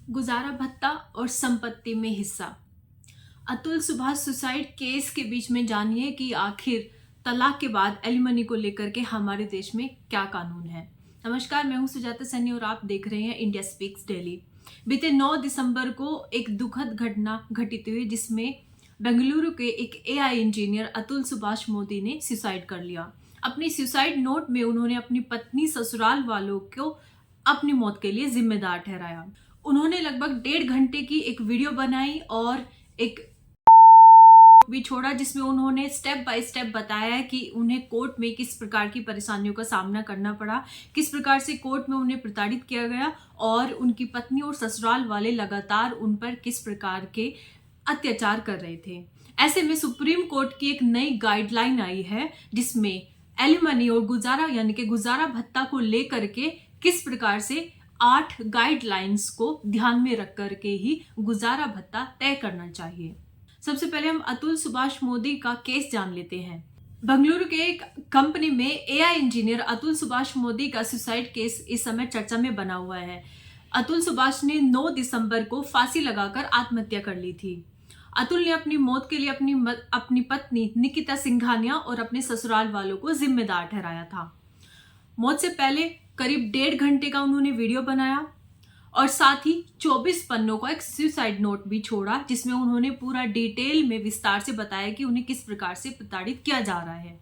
गुजारा भत्ता और संपत्ति में हिस्सा। अतुल सुभाष सुसाइड केस के बीच में जानिए कि आखिर तलाक के बाद एलिमनी को लेकर के हमारे देश में क्या कानून है। नमस्कार, मैं हूं सुजाता सन्नी और आप देख रहे हैं इंडिया स्पीक्स डेली। बीते 9 दिसंबर को एक दुखद घटना घटित हुई जिसमें बेंगलुरु के एक एआई इंजीनियर अतुल सुभाष मोदी ने सुसाइड कर लिया। अपनी सुसाइड नोट में उन्होंने अपनी पत्नी, ससुराल वालों को अपनी मौत के लिए जिम्मेदार ठहराया। उन्होंने लगभग 1.5 घंटे की एक वीडियो बनाई और एक भी छोड़ा जिसमें उन्होंने स्टेप बाय स्टेप बताया कि उन्हें कोर्ट में किस प्रकार की परेशानियों का सामना करना पड़ा, किस प्रकार से कोर्ट में उन्हें प्रताड़ित किया गया और उनकी पत्नी और ससुराल वाले लगातार उन पर किस प्रकार के अत्याचार कर रहे थे। ऐसे में सुप्रीम कोर्ट की एक नई गाइडलाइन आई है जिसमें एलिमनी और गुजारा यानी कि गुजारा भत्ता को लेकर के किस प्रकार से 8 गाइडलाइंस को ध्यान में रख करके ही गुजारा भत्ता तय करना चाहिए। सबसे पहले हम अतुल सुभाष मोदी का केस जान लेते हैं। बेंगलुरु के एक कंपनी में एआई इंजीनियर अतुल सुभाष मोदी का सुसाइड केस इस समय चर्चा में बना हुआ है। अतुल सुभाष ने 9 दिसंबर को फांसी लगाकर आत्महत्या कर ली थी। अतुल ने अपनी मौत के लिए अपनी पत्नी निकिता सिंघानिया और अपने ससुराल वालों को जिम्मेदार ठहराया था। मौत से पहले करीब 1.5 घंटे का उन्होंने वीडियो बनाया और साथ ही 24 पन्नों का एक सुसाइड नोट भी छोड़ा जिसमें उन्होंने पूरा डिटेल में विस्तार से बताया कि उन्हें किस प्रकार से प्रताड़ित किया जा रहा है।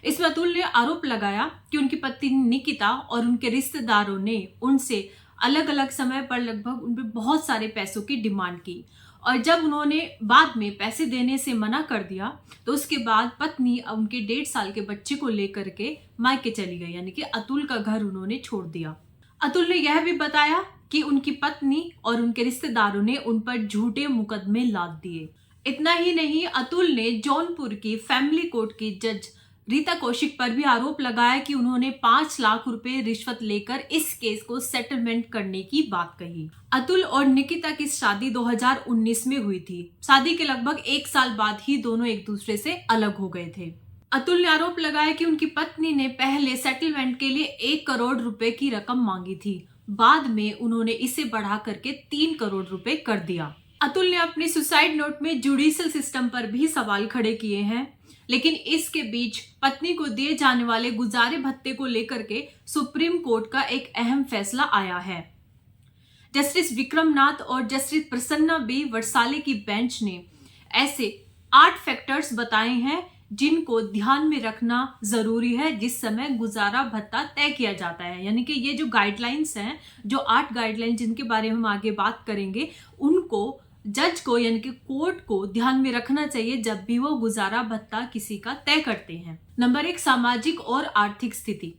इसमें अतुल ने आरोप लगाया कि उनकी पत्नी निकिता और उनके रिश्तेदारों ने उनसे अलग अलग समय पर लगभग उन पर बहुत सारे पैसों की डिमांड की और जब उन्होंने बाद में पैसे देने से मना कर दिया तो उसके बाद पत्नी उनके 1.5 साल के बच्चे को लेकर के मायके चली गई, यानी कि अतुल का घर उन्होंने छोड़ दिया। अतुल ने यह भी बताया कि उनकी पत्नी और उनके रिश्तेदारों ने उन पर झूठे मुकदमे लाद दिए। इतना ही नहीं, अतुल ने जौनपुर की फैमिली कोर्ट की जज रीता कौशिक पर भी आरोप लगाया कि उन्होंने 5 लाख रुपए रिश्वत लेकर इस केस को सेटलमेंट करने की बात कही। अतुल और निकिता की शादी 2019 में हुई थी। शादी के लगभग 1 साल बाद ही दोनों एक दूसरे से अलग हो गए थे। अतुल ने आरोप लगाया कि उनकी पत्नी ने पहले सेटलमेंट के लिए 1 करोड़ रुपए की रकम मांगी थी, बाद में उन्होंने इसे बढ़ा करके 3 करोड़ रुपए कर दिया। अतुल ने अपनी सुसाइड नोट में जुडिशियल सिस्टम पर भी सवाल खड़े किए हैं, लेकिन इसके बीच पत्नी को दिए जाने वाले गुजारे भत्ते को लेकर के सुप्रीम कोर्ट का एक अहम फैसला आया है। जस्टिस विक्रमनाथ और जस्टिस प्रसन्ना बी वरसाले की बेंच ने ऐसे 8 फैक्टर्स बताए हैं जिनको ध्यान में रखना जरूरी है जिस समय गुजारा भत्ता तय किया जाता है। यानी कि ये जो गाइडलाइंस हैं, जो 8 गाइडलाइंस जिनके बारे में हम आगे बात करेंगे, उनको जज को यानी कि कोर्ट को ध्यान में रखना चाहिए जब भी वो गुजारा भत्ता किसी का तय करते हैं। नंबर 1, सामाजिक और आर्थिक स्थिति।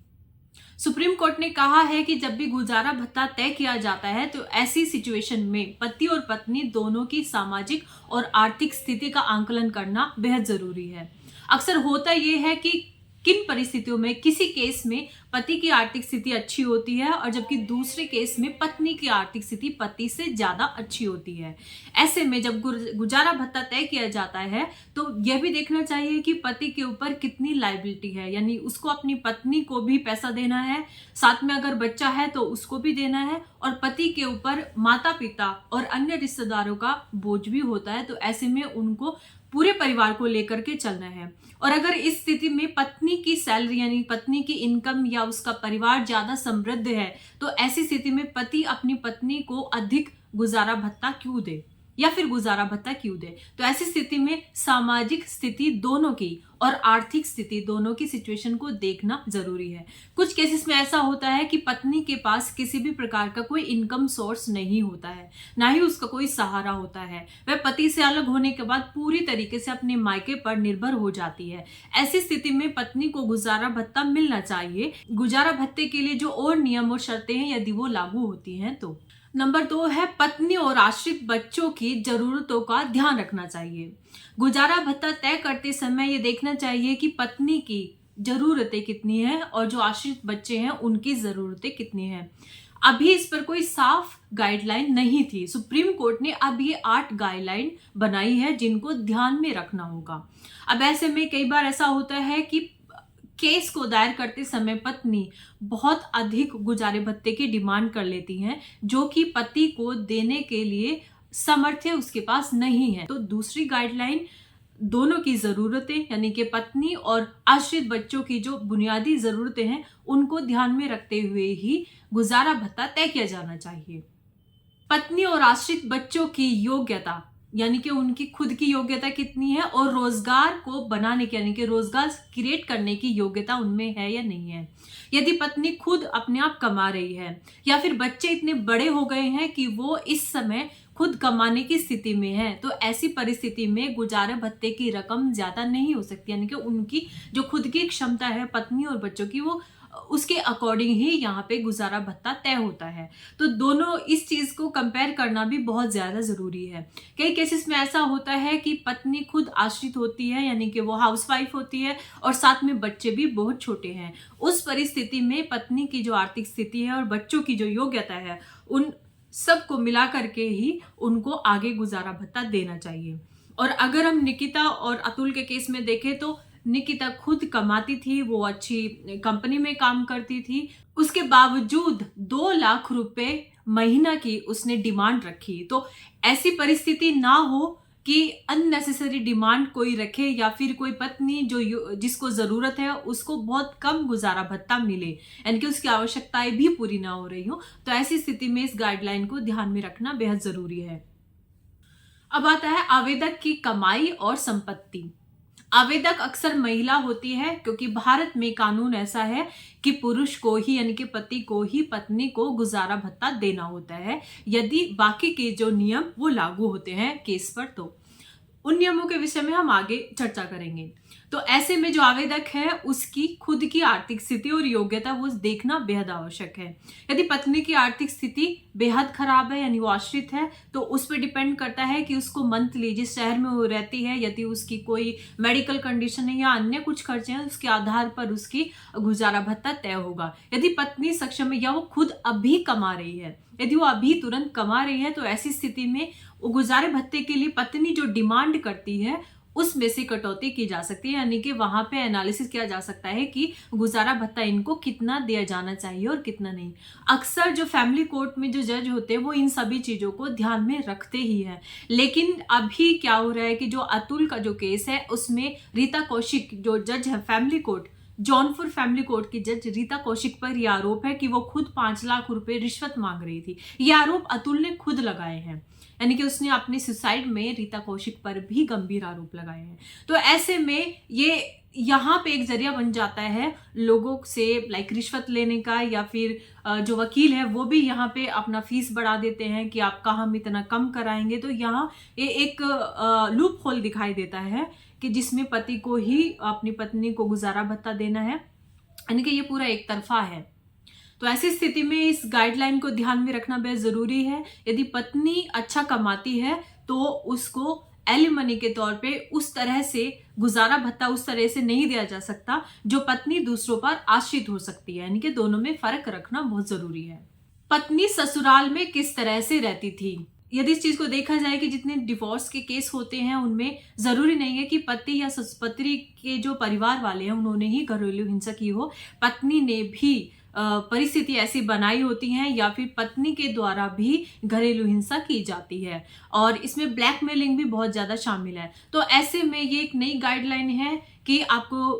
सुप्रीम कोर्ट ने कहा है कि जब भी गुजारा भत्ता तय किया जाता है तो ऐसी सिचुएशन में पति और पत्नी दोनों की सामाजिक और आर्थिक स्थिति का आंकलन करना बेहद जरूरी है। अक्सर होता यह है कि किन परिस्थितियों में किसी केस में पति की आर्थिक स्थिति अच्छी होती है और जबकि दूसरे केस में पत्नी की आर्थिक स्थिति पति से ज्यादा अच्छी होती है। ऐसे में जब गुजारा भत्ता तय किया जाता है तो यह भी देखना चाहिए कि पति के ऊपर कितनी लायबिलिटी है, यानी उसको अपनी पत्नी को भी पैसा देना है, साथ में अगर बच्चा है तो उसको भी देना है और पति के ऊपर माता पिता और अन्य रिश्तेदारों का बोझ भी होता है। तो ऐसे में उनको पूरे परिवार को लेकर के चलना है। और अगर इस स्थिति में पत्नी की सैलरी यानी पत्नी की इनकम या उसका परिवार ज्यादा समृद्ध है तो ऐसी स्थिति में पति अपनी पत्नी को अधिक गुजारा भत्ता क्यों दे या फिर गुजारा भत्ता क्यों दे। तो ऐसी स्थिति में सामाजिक स्थिति दोनों की और आर्थिक स्थिति दोनों की सिचुएशन को देखना जरूरी है। कुछ केसेस में ऐसा होता है कि पत्नी के पास किसी भी प्रकार का कोई इनकम सोर्स नहीं होता है, ना ही उसका कोई सहारा होता है। वह पति से अलग होने के बाद पूरी तरीके से अपने मायके पर निर्भर हो जाती है। ऐसी स्थिति में पत्नी को गुजारा भत्ता मिलना चाहिए। गुजारा भत्ते के लिए जो और नियम और शर्तें हैं यदि वो लागू होती हैं तो। नंबर 2 है, पत्नी और आश्रित बच्चों की जरूरतों का ध्यान रखना चाहिए। गुजारा भत्ता तय करते समय ये देखना चाहिए कि पत्नी की जरूरतें कितनी हैं और जो आश्रित बच्चे हैं उनकी जरूरतें कितनी हैं। अभी इस पर कोई साफ गाइडलाइन नहीं थी। सुप्रीम कोर्ट ने अब ये 8 गाइडलाइन बनाई है जिनको ध्यान में रखना होगा। अब ऐसे में कई बार ऐसा होता है कि केस को दायर करते समय पत्नी बहुत अधिक गुजारे भत्ते की डिमांड कर लेती हैं, जो कि पति को देने के लिए सामर्थ्य उसके पास नहीं है। तो दूसरी गाइडलाइन, दोनों की जरूरतें यानी कि पत्नी और आश्रित बच्चों की जो बुनियादी जरूरतें हैं उनको ध्यान में रखते हुए ही गुजारा भत्ता तय किया जाना चाहिए। पत्नी और आश्रित बच्चों की योग्यता यानी कि उनकी खुद की योग्यता कितनी है और रोजगार को बनाने की यानी कि रोजगार क्रिएट करने की योग्यता उनमें है या नहीं है। यदि पत्नी खुद अपने आप कमा रही है या फिर बच्चे इतने बड़े हो गए हैं कि वो इस समय खुद कमाने की स्थिति में है, तो ऐसी परिस्थिति में गुजारा भत्ते की रकम ज्यादा नहीं हो सकती, यानी कि उनकी जो खुद की क्षमता है पत्नी और बच्चों की, वो उसके अकॉर्डिंग ही यहाँ पे गुजारा भत्ता तय होता है। तो दोनों इस चीज को कंपेयर करना भी बहुत ज्यादा जरूरी है। कई केसेस में ऐसा होता है कि पत्नी खुद आश्रित होती है यानी कि वो हाउसवाइफ होती है और साथ में बच्चे भी बहुत छोटे हैं। उस परिस्थिति में पत्नी की जो आर्थिक स्थिति है और बच्चों की जो योग्यता है उन सबको मिला करके ही उनको आगे गुजारा भत्ता देना चाहिए। और अगर हम निकिता और अतुल के केस में देखें तो निकिता खुद कमाती थी, वो अच्छी कंपनी में काम करती थी, उसके बावजूद 2 लाख रुपए महीना की उसने डिमांड रखी। तो ऐसी परिस्थिति ना हो कि अननेसेसरी डिमांड कोई रखे या फिर कोई पत्नी जो जिसको जरूरत है उसको बहुत कम गुजारा भत्ता मिले, यानी कि उसकी आवश्यकताएं भी पूरी ना हो रही हो। तो ऐसी स्थिति में इस गाइडलाइन को ध्यान में रखना बेहद जरूरी है। अब आता है आवेदक की कमाई और संपत्ति। आवेदक अक्सर महिला होती है क्योंकि भारत में कानून ऐसा है कि पुरुष को ही यानी कि पति को ही पत्नी को गुजारा भत्ता देना होता है, यदि बाकी के जो नियम वो लागू होते हैं केस पर। तो उन नियमों के विषय में हम आगे चर्चा करेंगे। तो ऐसे में जो आवेदक है उसकी खुद की आर्थिक स्थिति और योग्यता वो देखना बेहद आवश्यक है। यदि पत्नी की आर्थिक स्थिति बेहद खराब है यानी वो आश्रित है, तो उस पर डिपेंड करता है कि उसको मंथली जिस शहर में वो रहती है यदि उसकी कोई मेडिकल कंडीशन है या अन्य कुछ खर्चे हैं, उसके आधार पर उसकी गुजारा भत्ता तय होगा। यदि पत्नी सक्षम है या वो खुद अभी कमा रही है, यदि वो अभी तुरंत कमा रही है, तो ऐसी स्थिति में गुजारे भत्ते के लिए पत्नी जो डिमांड करती है उसमें से कटौती की जा सकती है, यानी कि वहां पे एनालिसिस किया जा सकता है कि गुजारा भत्ता इनको कितना दिया जाना चाहिए और कितना नहीं। अक्सर जो फैमिली कोर्ट में जो जज होते हैं वो इन सभी चीजों को ध्यान में रखते ही हैं। लेकिन अभी क्या हो रहा है कि जो अतुल का जो केस है उसमें रीता कौशिक जो जज है family court, Jaunpur family court की जज रीता कौशिक पर यह आरोप है कि वो खुद 5 लाख रुपए रिश्वत मांग रही थी। ये आरोप अतुल ने खुद लगाए हैं, यानी कि उसने अपने सुसाइड में रीता कौशिक पर भी गंभीर आरोप लगाए हैं। तो ऐसे में ये यहाँ पे एक जरिया बन जाता है लोगों से लाइक रिश्वत लेने का, या फिर जो वकील है वो भी यहाँ पे अपना फीस बढ़ा देते हैं कि आपका हम इतना कम कराएंगे। तो यहाँ ये एक लूप होल दिखाई देता है कि जिसमें पति को ही अपनी पत्नी को गुजारा भत्ता देना है, यानी कि ये पूरा एक तरफा है। तो ऐसी स्थिति में इस गाइडलाइन को ध्यान में रखना बेहद जरूरी है। यदि पत्नी अच्छा कमाती है तो उसको एलिमनी के तौर पे उस तरह से गुजारा भत्ता उस तरह से नहीं दिया जा सकता जो पत्नी दूसरों पर आश्रित हो सकती है, यानी कि दोनों में फर्क रखना बहुत जरूरी है। पत्नी ससुराल में किस तरह से रहती थी? यदि इस चीज को देखा जाए कि जितने डिवोर्स के केस होते हैं उनमें जरूरी नहीं है कि पति या पत्नी के जो परिवार वाले हैं उन्होंने ही घरेलू हिंसा की हो, पत्नी ने भी परिस्थिति ऐसी बनाई होती है या फिर पत्नी के द्वारा भी घरेलू हिंसा की जाती है, और इसमें ब्लैकमेलिंग भी बहुत ज्यादा शामिल है। तो ऐसे में ये एक नई गाइडलाइन है कि आपको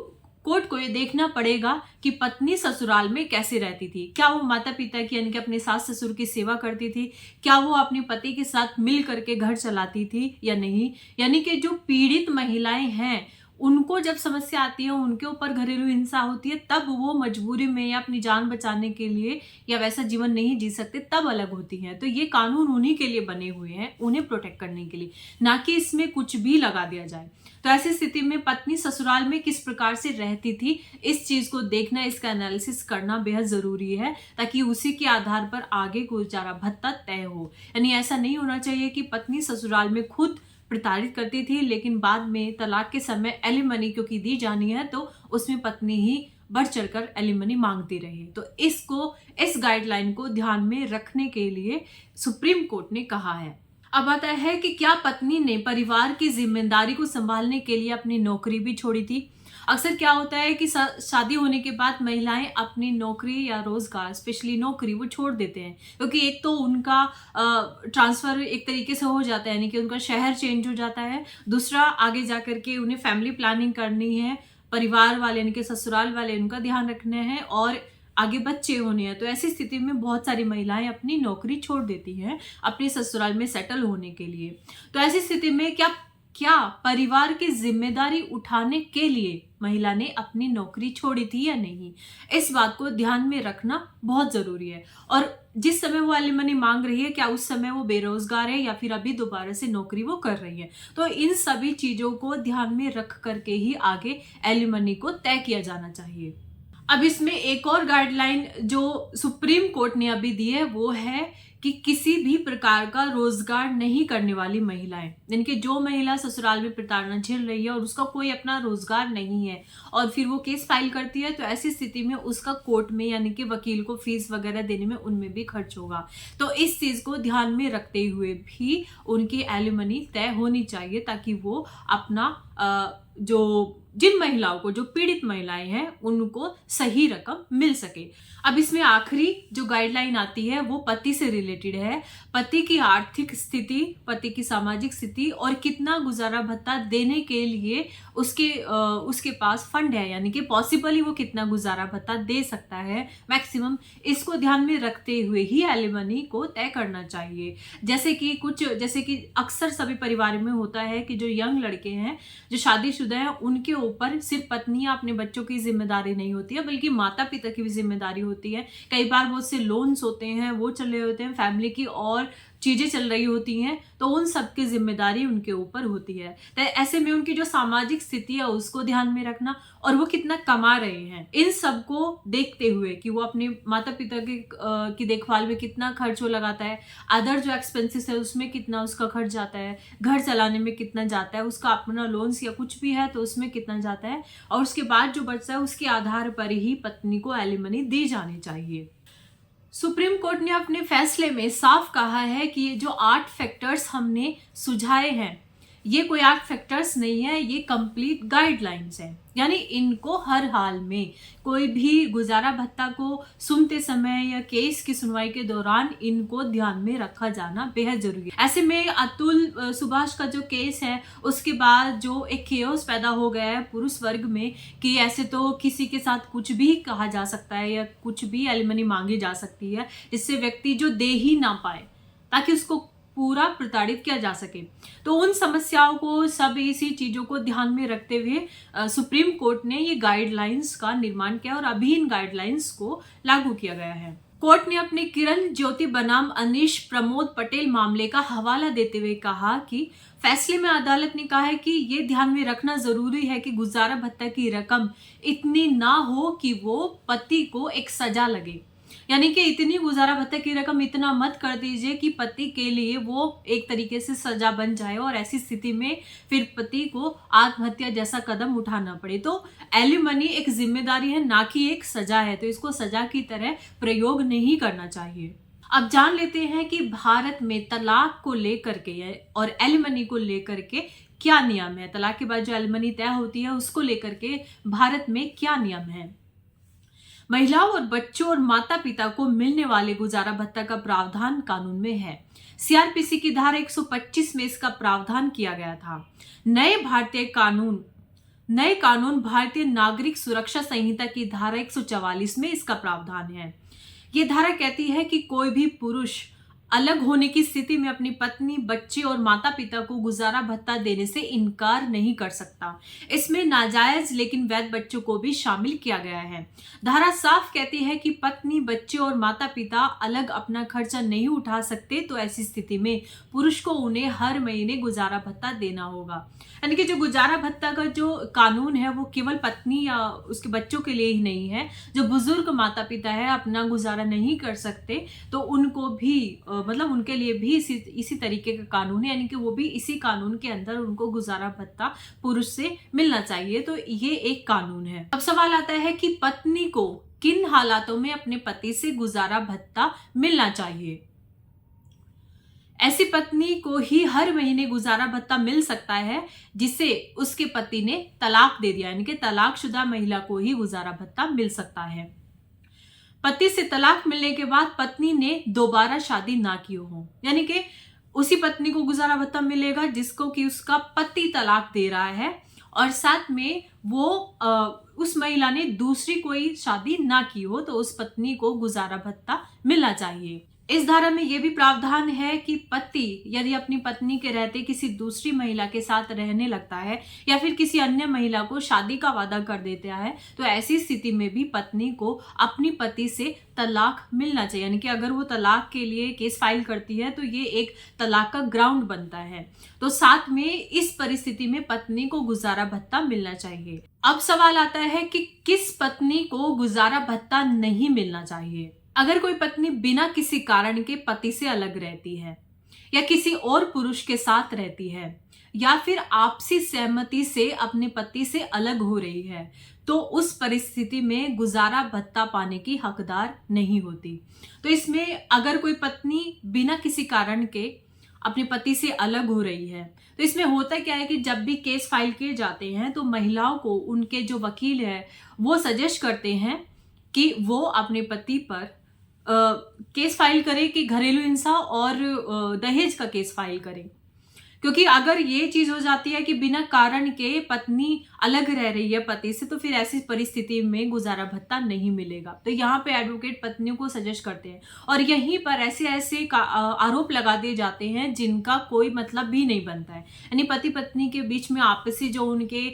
कोर्ट को ये देखना पड़ेगा कि पत्नी ससुराल में कैसे रहती थी। क्या वो माता पिता की यानी कि अपने सास ससुर की सेवा करती थी? क्या वो अपने पति के साथ मिल करके घर चलाती थी या नहीं? यानी कि जो पीड़ित महिलाएं हैं उनको जब समस्या आती है, उनके ऊपर घरेलू हिंसा होती है, तब वो मजबूरी में या अपनी जान बचाने के लिए या वैसा जीवन नहीं जी सकते, तब अलग होती हैं। तो ये कानून उन्हीं के लिए बने हुए हैं, उन्हें प्रोटेक्ट करने के लिए, ना कि इसमें कुछ भी लगा दिया जाए। तो ऐसी स्थिति में पत्नी ससुराल में किस प्रकार से रहती थी, इस चीज को देखना, इसका एनालिसिस करना बेहद जरूरी है, ताकि उसी के आधार पर आगे गुजारा भत्ता तय हो। यानी ऐसा नहीं होना चाहिए कि पत्नी ससुराल में खुद प्रताड़ित करती थी लेकिन बाद में तलाक के समय एलिमनी क्योंकि दी जानी है तो उसमें पत्नी ही बढ़ चढ़कर एलिमनी मांगती रही। तो इस गाइडलाइन को ध्यान में रखने के लिए सुप्रीम कोर्ट ने कहा है। अब आता है कि क्या पत्नी ने परिवार की जिम्मेदारी को संभालने के लिए अपनी नौकरी भी छोड़ी थी? अक्सर क्या होता है कि शादी होने के बाद महिलाएं अपनी नौकरी या रोजगार, स्पेशली नौकरी, वो छोड़ देते हैं, क्योंकि एक तो उनका ट्रांसफर एक तरीके से हो जाता है, यानी कि उनका शहर चेंज हो जाता है। दूसरा, आगे जा करके उन्हें फैमिली प्लानिंग करनी है, परिवार वाले यानी कि ससुराल वाले उनका ध्यान रखना है, और आगे बच्चे होने हैं। तो ऐसी स्थिति में बहुत सारी महिलाएं अपनी नौकरी छोड़ देती हैं अपने ससुराल में सेटल होने के लिए। तो ऐसी स्थिति में क्या क्या परिवार की जिम्मेदारी उठाने के लिए महिला ने अपनी नौकरी छोड़ी थी या नहीं, इस बात को ध्यान में रखना बहुत जरूरी है। और जिस समय वो एलिमनी मांग रही है, क्या उस समय वो बेरोजगार है या फिर अभी दोबारा से नौकरी वो कर रही है। तो इन सभी चीजों को ध्यान में रख करके ही आगे एलिमनी को तय किया जाना चाहिए। अब इसमें एक और गाइडलाइन जो सुप्रीम कोर्ट ने अभी दी है, वो है कि किसी भी प्रकार का रोजगार नहीं करने वाली महिलाएं, यानी कि जो महिला ससुराल में प्रताड़ना झेल रही है और उसका कोई अपना रोजगार नहीं है और फिर वो केस फाइल करती है, तो ऐसी स्थिति में उसका कोर्ट में यानी कि वकील को फीस वगैरह देने में उनमें भी खर्च होगा। तो इस चीज को ध्यान में रखते हुए भी उनकी एलिमनी तय होनी चाहिए, ताकि वो अपना जिन महिलाओं को, जो पीड़ित महिलाएं हैं, उनको सही रकम मिल सके। अब इसमें आखिरी जो गाइडलाइन आती है वो पति से रिलेटेड है। पति की आर्थिक स्थिति, पति की सामाजिक स्थिति और कितना गुजारा भत्ता देने के लिए उसके पास फंड है, यानी कि पॉसिबली वो कितना गुजारा भत्ता दे सकता है मैक्सिमम, इसको ध्यान में रखते हुए ही एलिमनी को तय करना चाहिए। जैसे कि अक्सर सभी परिवारों में होता है कि जो यंग लड़के हैं, जो शादीशुदा हैं, उनके ऊपर सिर्फ पत्नी या अपने बच्चों की जिम्मेदारी नहीं होती है, बल्कि माता पिता की भी जिम्मेदारी होती है। कई बार बहुत से लोन्स होते हैं, वो चल रहे होते हैं, फैमिली की और चीजें चल रही होती हैं, तो उन सब की जिम्मेदारी उनके ऊपर होती है। तो ऐसे में उनकी जो सामाजिक स्थिति है उसको ध्यान में रखना, और वो कितना कमा रहे हैं, इन सब को देखते हुए कि वो अपने माता पिता की देखभाल में कितना खर्च वो लगाता है, अदर जो एक्सपेंसेस है उसमें कितना उसका खर्च जाता है, घर चलाने में कितना जाता है, उसका अपना लोन्स या कुछ भी है तो उसमें कितना जाता है, और उसके बाद जो बचता है उसके आधार पर ही पत्नी को एलिमनी दी जानी चाहिए। सुप्रीम कोर्ट ने अपने फैसले में साफ कहा है कि ये जो 8 फैक्टर्स हमने सुझाए हैं, ये कोई 8 फैक्टर्स नहीं है, ये कंप्लीट गाइडलाइंस हैं। यानी इनको हर हाल में, कोई भी गुजारा भत्ता को सुनते समय या केस की सुनवाई के दौरान इनको ध्यान में रखा जाना बेहद जरूरी है। ऐसे में अतुल सुभाष का जो केस है, उसके बाद जो एक केओस पैदा हो गया है पुरुष वर्ग में कि ऐसे तो किसी के साथ कुछ भी कहा जा सकता है या कुछ भी एलिमनी मांगी जा सकती है, जिससे व्यक्ति जो दे ही ना पाए, ताकि उसको पूरा प्रताड़ित किया जा सके। तो उन समस्याओं को, सब इसी चीजों को ध्यान में रखते हुए सुप्रीम कोर्ट ने ये गाइडलाइंस का निर्माण किया और अभी इन गाइडलाइंस को लागू किया गया है। कोर्ट ने अपने किरण ज्योति बनाम अनीश प्रमोद पटेल मामले का हवाला देते हुए कहा कि फैसले में अदालत ने कहा है कि ये ध्यान में रखना जरूरी है कि गुजारा भत्ता की रकम इतनी ना हो कि वो पति को एक सजा लगे, यानी कि इतनी गुजारा भत्ता की रकम इतना मत कर दीजिए कि पति के लिए वो एक तरीके से सजा बन जाए और ऐसी स्थिति में फिर पति को आत्महत्या जैसा कदम उठाना पड़े। तो एलिमनी एक जिम्मेदारी है, ना कि एक सजा है, तो इसको सजा की तरह प्रयोग नहीं करना चाहिए। अब जान लेते हैं कि भारत में तलाक को लेकर के और एलिमनी को लेकर के क्या नियम है। तलाक के बाद जो एलिमनी तय होती है उसको लेकर के भारत में क्या नियम है। महिलाओं और बच्चों और माता पिता को मिलने वाले गुजारा भत्ता का प्रावधान कानून में है। सीआरपीसी की धारा 125 में इसका प्रावधान किया गया था। नए कानून भारतीय नागरिक सुरक्षा संहिता की धारा 144 में इसका प्रावधान है। यह धारा कहती है कि कोई भी पुरुष अलग होने की स्थिति में अपनी पत्नी, बच्चे और माता पिता को गुजारा भत्ता देने से इनकार नहीं कर सकता। इसमें नाजायज लेकिन वैध बच्चों को भी शामिल किया गया है। धारा साफ कहती है कि पत्नी, बच्चे और माता पिता अलग अपना खर्चा नहीं उठा सकते, तो ऐसी स्थिति में पुरुष को उन्हें हर महीने गुजारा भत्ता देना होगा। यानी कि जो गुजारा भत्ता का जो कानून है वो केवल पत्नी या उसके बच्चों के लिए ही नहीं है। जो बुजुर्ग माता पिता है, अपना गुजारा नहीं कर सकते, तो उनको भी मतलब उनके लिए भी इसी तरीके का कानून है, यानी कि वो भी इसी कानून के अंदर उनको गुजारा भत्ता पुरुष से मिलना चाहिए। तो ये एक कानून है। अब सवाल आता है कि पत्नी को किन हालातों में अपने पति से गुजारा भत्ता मिलना चाहिए। ऐसी पत्नी को ही हर महीने गुजारा भत्ता मिल सकता है जिसे उसके पति ने तलाक दे दिया, यानी कि तलाकशुदा महिला को ही गुजारा भत्ता मिल सकता है। पति से तलाक मिलने के बाद पत्नी ने दोबारा शादी ना की हो, यानी कि उसी पत्नी को गुजारा भत्ता मिलेगा जिसको कि उसका पति तलाक दे रहा है और साथ में वो उस महिला ने दूसरी कोई शादी ना की हो तो उस पत्नी को गुजारा भत्ता मिलना चाहिए। इस धारा में यह भी प्रावधान है कि पति यदि अपनी पत्नी के रहते किसी दूसरी महिला के साथ रहने लगता है या फिर किसी अन्य महिला को शादी का वादा कर देता है तो ऐसी स्थिति में भी पत्नी को अपनी पति से तलाक मिलना चाहिए, यानी कि अगर वो तलाक के लिए केस फाइल करती है तो ये एक तलाक का ग्राउंड बनता है। तो साथ में इस परिस्थिति में पत्नी को गुजारा भत्ता मिलना चाहिए। अब सवाल आता है कि किस पत्नी को गुजारा भत्ता नहीं मिलना चाहिए। अगर कोई पत्नी बिना किसी कारण के पति से अलग रहती है या किसी और पुरुष के साथ रहती है या फिर आपसी सहमति से अपने पति से अलग हो रही है तो उस परिस्थिति में गुजारा भत्ता पाने की हकदार नहीं होती। तो इसमें अगर कोई पत्नी बिना किसी कारण के अपने पति से अलग हो रही है तो इसमें होता क्या है कि जब भी केस फाइल किए जाते हैं तो महिलाओं को उनके जो वकील है वो सजेस्ट करते हैं कि वो अपने पति पर केस फाइल करे कि घरेलू हिंसा और दहेज का केस फाइल करे, क्योंकि अगर ये चीज हो जाती है कि बिना कारण के पत्नी अलग रह रही है पति से तो फिर ऐसी परिस्थिति में गुजारा भत्ता नहीं मिलेगा। तो यहाँ पे एडवोकेट पत्नियों को सजेस्ट करते हैं और यहीं पर ऐसे ऐसे आरोप लगा दिए जाते हैं जिनका कोई मतलब भी नहीं बनता है, यानी पति पत्नी के बीच में आपसी जो उनके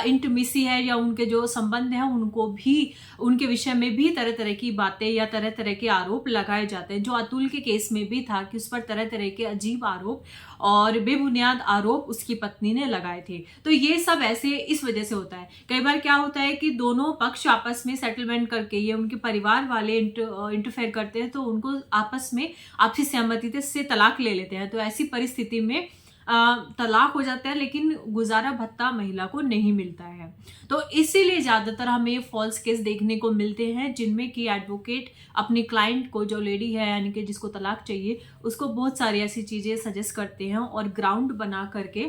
इंटिमेसी है या उनके जो संबंध है उनको भी उनके विषय में भी तरह तरह की बातें या तरह तरह के आरोप लगाए जाते हैं, जो अतुल के केस में भी था कि उस पर तरह तरह के अजीब आरोप और बेबुनियाद आरोप उसकी पत्नी ने लगाए थे। तो ये सब ऐसे इस वजह से होता है। कई बार क्या होता है कि दोनों पक्ष आपस में सेटलमेंट करके ये उनके परिवार वाले इंटरफेयर करते हैं तो उनको आपस में आपसी सहमति से तलाक ले लेते हैं। तो ऐसी परिस्थिति में तलाक हो जाता है लेकिन गुजारा भत्ता महिला को नहीं मिलता है। तो इसीलिए ज्यादातर हमें फॉल्स केस देखने को मिलते हैं जिनमें कि एडवोकेट अपनी क्लाइंट को, जो लेडी है यानी कि जिसको तलाक चाहिए, उसको बहुत सारी ऐसी चीजें सजेस्ट करते हैं और ग्राउंड बना करके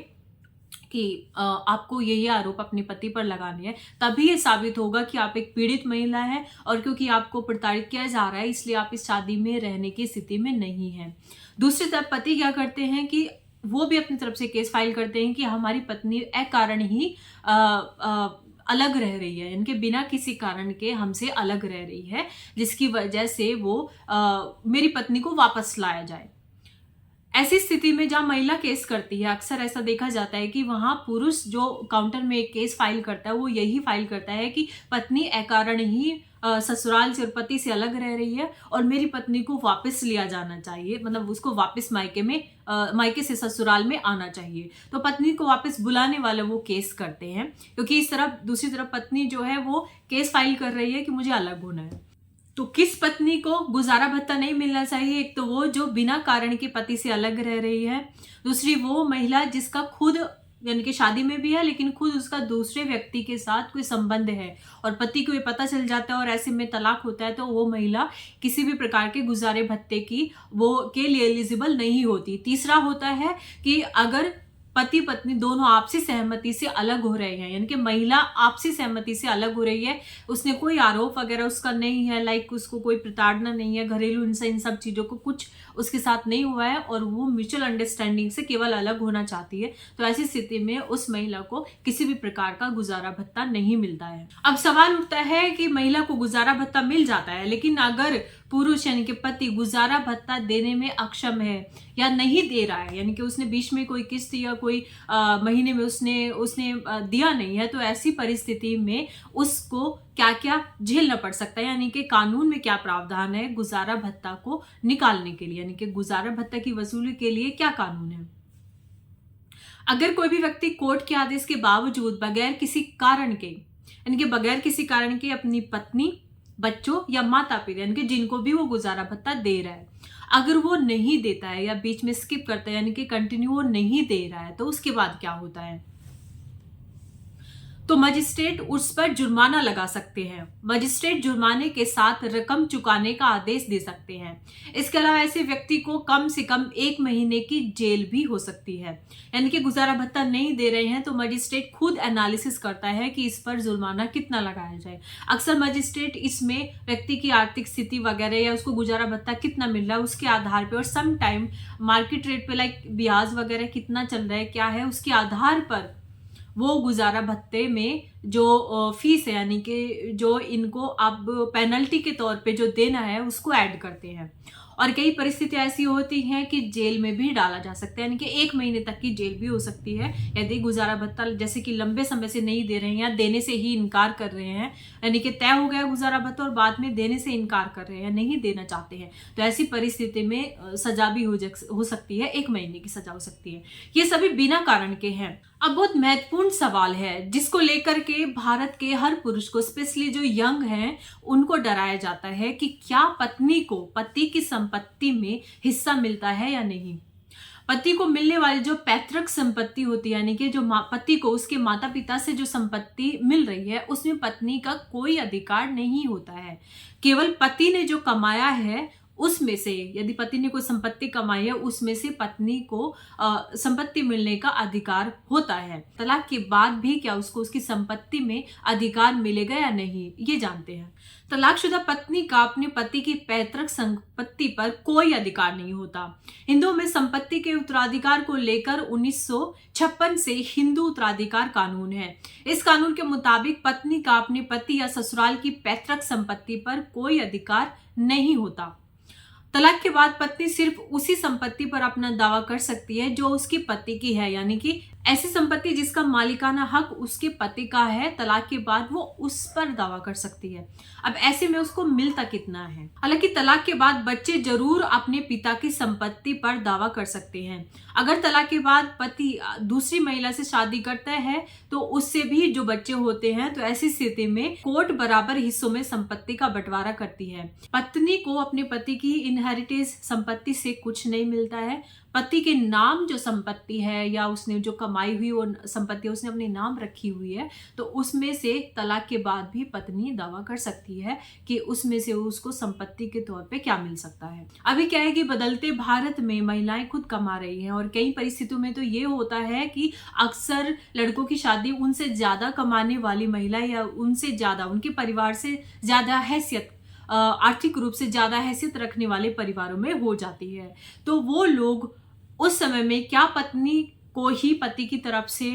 कि आपको यही आरोप अपने पति पर लगाने हैं, तभी ये साबित होगा कि आप एक पीड़ित महिला है और क्योंकि आपको प्रताड़ित किया जा रहा है इसलिए आप इस शादी में रहने की स्थिति में नहीं है। दूसरी तरफ पति क्या करते हैं कि वो भी अपनी तरफ से केस फाइल करते हैं कि हमारी पत्नी अकारण ही अलग रह रही है, इनके बिना किसी कारण के हमसे अलग रह रही है जिसकी वजह से वो मेरी पत्नी को वापस लाया जाए। ऐसी स्थिति में जहां महिला केस करती है अक्सर ऐसा देखा जाता है कि वहां पुरुष जो काउंटर में एक केस फाइल करता है वो यही फाइल करता है कि पत्नी अकारण ही ससुराल से और पति से अलग रह रही है और मेरी पत्नी को वापस लिया जाना चाहिए, मतलब उसको वापस मायके से ससुराल में आना चाहिए। तो पत्नी को वापस बुलाने वाले वो केस करते हैं, क्योंकि इस तरफ दूसरी तरफ पत्नी जो है वो केस फाइल कर रही है कि मुझे अलग होना है। तो किस पत्नी को गुजारा भत्ता नहीं मिलना चाहिए? एक तो वो जो बिना कारण के पति से अलग रह रही है, दूसरी वो महिला जिसका खुद यानी कि शादी में भी है लेकिन खुद उसका दूसरे व्यक्ति के साथ कोई संबंध है और पति को ये पता चल जाता है और ऐसे में तलाक होता है तो वो महिला किसी भी प्रकार के गुजारे भत्ते की वो के लिए एलिजिबल नहीं होती। तीसरा होता है कि अगर पति पत्नी दोनों आपसी सहमति से अलग हो रहे हैं, यानी कि महिला आपसी सहमति से अलग हो रही है, उसने कोई आरोप वगैरह उसका नहीं है, लाइक उसको कोई प्रताड़ना नहीं है, घरेलू हिंसा, इन सब चीजों को कुछ उसके साथ नहीं हुआ है और वो म्यूचुअल अंडरस्टैंडिंग से केवल अलग होना चाहती है, तो ऐसी स्थिति में उस महिला को किसी भी प्रकार का गुजारा भत्ता नहीं मिलता है। अब सवाल उठता है कि महिला को गुजारा भत्ता मिल जाता है लेकिन अगर पुरुष यानी कि पति गुजारा भत्ता देने में अक्षम है या नहीं दे रहा है, यानी कि उसने बीच में कोई किस्त या कोई महीने में उसने दिया नहीं है, तो ऐसी परिस्थिति में उसको क्या क्या झेलना पड़ सकता है, यानी कि कानून में क्या प्रावधान है गुजारा भत्ता को निकालने के लिए, यानी कि गुजारा भत्ता की वसूली के लिए क्या कानून है। अगर कोई भी व्यक्ति कोर्ट के आदेश के बावजूद बगैर किसी कारण के, यानी कि बगैर किसी कारण के अपनी पत्नी, बच्चों या माता पिता यानी कि जिनको भी वो गुजारा भत्ता दे रहा है, अगर वो नहीं देता है या बीच में स्किप करता है यानी कि कंटिन्यू वो नहीं दे रहा है, तो उसके बाद क्या होता है? तो मजिस्ट्रेट उस पर जुर्माना लगा सकते हैं। मजिस्ट्रेट जुर्माने के साथ रकम चुकाने का आदेश दे सकते हैं। इसके अलावा ऐसे व्यक्ति को कम से कम 1 महीने की जेल भी हो सकती है। यानी कि गुजारा भत्ता नहीं दे रहे हैं तो मजिस्ट्रेट खुद एनालिसिस करता है कि इस पर जुर्माना कितना लगाया जाए। अक्सर मजिस्ट्रेट इसमें व्यक्ति की आर्थिक स्थिति वगैरह या उसको गुजारा भत्ता कितना मिल रहा है उसके आधार पर, और सम टाइम मार्केट रेट पे लाइक ब्याज वगैरह कितना चल रहा है, क्या है, उसके आधार पर वो गुजारा भत्ते में जो फीस है, यानी कि जो इनको अब पेनल्टी के तौर पे जो देना है उसको ऐड करते हैं। और कई परिस्थितियां ऐसी होती हैं कि जेल में भी डाला जा सकता है, यानी कि 1 महीने तक की जेल भी हो सकती है यदि गुजारा भत्ता जैसे कि लंबे समय से नहीं दे रहे हैं या देने से ही इनकार कर रहे हैं, यानी कि तय हो गया गुजारा भत्ता और बाद में देने से इनकार कर रहे हैं, नहीं देना चाहते हैं, तो ऐसी परिस्थिति में सजा भी हो सकती है, 1 महीने की सजा हो सकती है। ये सभी बिना कारण के हैं। अब बहुत महत्वपूर्ण सवाल है जिसको लेकर के भारत के हर पुरुष को, स्पेशली जो यंग हैं, उनको डराया जाता है कि क्या पत्नी को पति की संपत्ति में हिस्सा मिलता है या नहीं। पति को मिलने वाली जो पैतृक संपत्ति होती है, यानी कि जो पति को उसके माता पिता से जो संपत्ति मिल रही है उसमें पत्नी का कोई अधिकार नहीं होता है। केवल पति ने जो कमाया है उसमें से, यदि पति ने कोई संपत्ति कमाई है उसमें से पत्नी को संपत्ति मिलने का अधिकार होता है। तलाक के बाद भी क्या उसको उसकी संपत्ति में अधिकार मिलेगा या नहीं, ये जानते हैं। तलाकशुदा पत्नी का अपने पति की पैतृक संपत्ति पर कोई अधिकार नहीं होता। हिंदुओं में संपत्ति के उत्तराधिकार को लेकर 1956 से हिंदू उत्तराधिकार कानून है। इस कानून के मुताबिक पत्नी का अपने पति या ससुराल की पैतृक संपत्ति पर कोई अधिकार नहीं होता। तलाक के बाद पत्नी सिर्फ उसी संपत्ति पर अपना दावा कर सकती है जो उसकी पति की है, यानी कि ऐसी संपत्ति जिसका मालिकाना हक उसके पति का है, तलाक के बाद वो उस पर दावा कर सकती है। अब ऐसे में उसको मिलता कितना है। हालांकि तलाक के बाद बच्चे जरूर अपने पिता की संपत्ति पर दावा कर सकते हैं। अगर तलाक के बाद पति दूसरी महिला से शादी करता है तो उससे भी जो बच्चे होते हैं, तो ऐसी स्थिति में कोर्ट बराबर हिस्सों में संपत्ति का बंटवारा करती है। पत्नी को अपने पति की इनहेरिटेंस संपत्ति से कुछ नहीं मिलता है। पति के नाम जो संपत्ति है या उसने जो कमाई हुई वो संपत्ति उसने अपने नाम रखी हुई है, तो उसमें से तलाक के बाद भी पत्नी दावा कर सकती है कि उसमें से उसको संपत्ति के तौर पे क्या मिल सकता है। अभी क्या है कि बदलते भारत में महिलाएं खुद कमा रही हैं और कई परिस्थितियों में तो ये होता है कि अक्सर लड़कों की शादी उनसे ज्यादा कमाने वाली महिला या उनसे ज्यादा उनके परिवार से ज्यादा हैसियत, आर्थिक रूप से ज्यादा हैसियत रखने वाले परिवारों में हो जाती है। तो वो लोग उस समय में क्या पत्नी को ही पति की तरफ से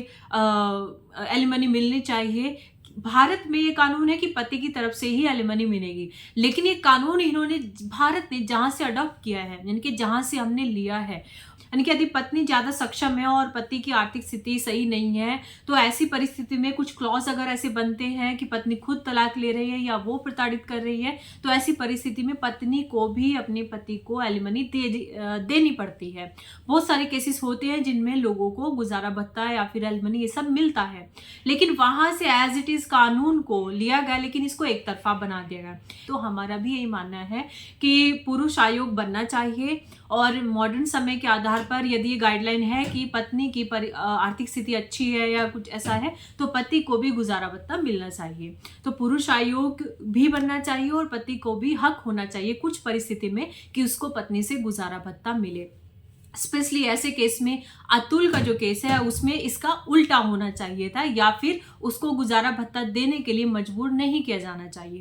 एलिमनी मिलनी चाहिए। भारत में ये कानून है कि पति की तरफ से ही एलिमनी मिलेगी, लेकिन ये कानून इन्होंने भारत ने जहां से अडॉप्ट किया है, यानी कि जहां से हमने लिया है, यानी कि यदि पत्नी ज्यादा सक्षम है और पति की आर्थिक स्थिति सही नहीं है तो ऐसी परिस्थिति में कुछ क्लॉज अगर ऐसे बनते हैं कि पत्नी खुद तलाक ले रही है या वो प्रताड़ित कर रही है, तो ऐसी परिस्थिति में पत्नी को भी अपने पति को एलिमनी देनी पड़ती है। बहुत सारे केसेस होते हैं जिनमें लोगों को गुजारा भत्ता या फिर एलिमनी ये सब मिलता है, लेकिन वहां से एज इट इज कानून को लिया गया, लेकिन इसको एक तरफा बना दिया गया। तो हमारा भी यही मानना है कि पुरुष आयोग बनना चाहिए और मॉडर्न समय के आधार पर यदि ये गाइडलाइन है कि पत्नी की आर्थिक स्थिति अच्छी है या कुछ ऐसा है तो पति को भी गुजारा भत्ता मिलना चाहिए। तो पुरुष आयोग भी बनना चाहिए और पति को भी हक होना चाहिए कुछ परिस्थिति में कि उसको पत्नी से गुजारा भत्ता मिले। स्पेशली ऐसे केस में अतुल का जो केस है उसमें इसका उल्टा होना चाहिए था, या फिर उसको गुजारा भत्ता देने के लिए मजबूर नहीं किया जाना चाहिए।